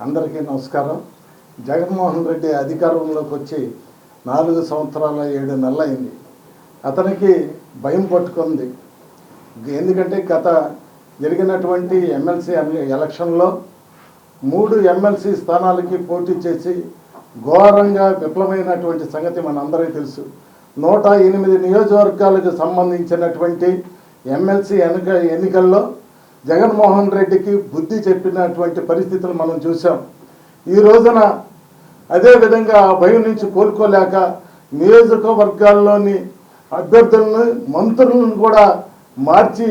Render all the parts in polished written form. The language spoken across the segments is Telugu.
అందరికీ నమస్కారం. జగన్మోహన్ రెడ్డి అధికారంలోకి వచ్చి 4 సంవత్సరాల 7 నెలలు అయింది. అతనికి భయం పట్టుకుంది. ఎందుకంటే గత జరిగినటువంటి ఎమ్మెల్సీ ఎలక్షన్లో 3 ఎమ్మెల్సీ స్థానాలకి పోటీ చేసి ఘోరంగా విఫలమైనటువంటి సంగతి మనందరికీ తెలుసు. 108 నియోజకవర్గాలకు సంబంధించినటువంటి ఎమ్మెల్సీ ఎన్నికల్లో జగన్మోహన్ రెడ్డికి బుద్ధి చెప్పినటువంటి పరిస్థితులు మనం చూసాం. ఈ రోజున అదేవిధంగా ఆ భయం నుంచి కోలుకోలేక నియోజకవర్గాల్లోని అభ్యర్థులను మంత్రులను కూడా మార్చి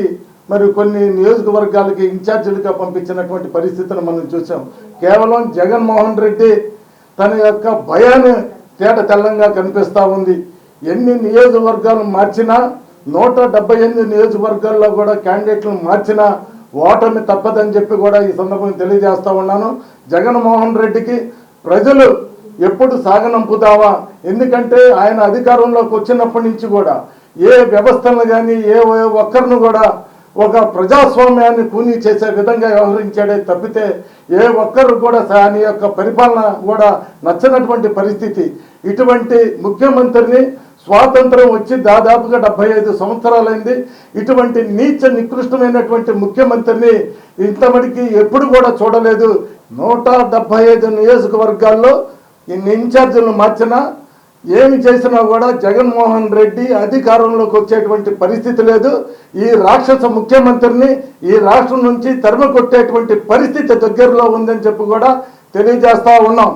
మరి కొన్ని నియోజకవర్గాలకి ఇన్ఛార్జీలుగా పంపించినటువంటి పరిస్థితులు మనం చూసాం. కేవలం జగన్మోహన్ రెడ్డి తన యొక్క భయాన్ని తేట తెల్లంగా కనిపిస్తూ ఉంది. ఎన్ని నియోజకవర్గాలు మార్చినా 178 నియోజకవర్గాల్లో కూడా క్యాండిడేట్లను మార్చినా ఓటమి తప్పదని చెప్పి కూడా ఈ సందర్భంగా తెలియజేస్తూ ఉన్నాను. జగన్మోహన్ రెడ్డికి ప్రజలు ఎప్పుడు సాగనంపుతావా? ఎందుకంటే ఆయన అధికారంలోకి వచ్చినప్పటి నుంచి కూడా ఏ వ్యవస్థలను కానీ ఏ ఒక్కరిని కూడా ఒక ప్రజాస్వామ్యాన్ని కూనీ చేసే విధంగా వ్యవహరించాడే తప్పితే ఏ ఒక్కరు కూడా ఆయన యొక్క పరిపాలన కూడా నచ్చనటువంటి పరిస్థితి. ఇటువంటి ముఖ్యమంత్రిని స్వాతంత్రం వచ్చి దాదాపుగా 75 సంవత్సరాలైంది. ఇటువంటి నీచ నికృష్టమైనటువంటి ముఖ్యమంత్రిని ఇంతమటికి ఎప్పుడు కూడా చూడలేదు. 175 నియోజకవర్గాల్లో ఇన్ని ఇన్ఛార్జీలను మార్చినా ఏమి చేసినా కూడా జగన్మోహన్ రెడ్డి అధికారంలోకి వచ్చేటువంటి పరిస్థితి లేదు. ఈ రాక్షస ముఖ్యమంత్రిని ఈ రాష్ట్రం నుంచి తరిమి కొట్టేటువంటి పరిస్థితి దగ్గరలో ఉందని చెప్పి కూడా తెలియజేస్తూ ఉన్నాం.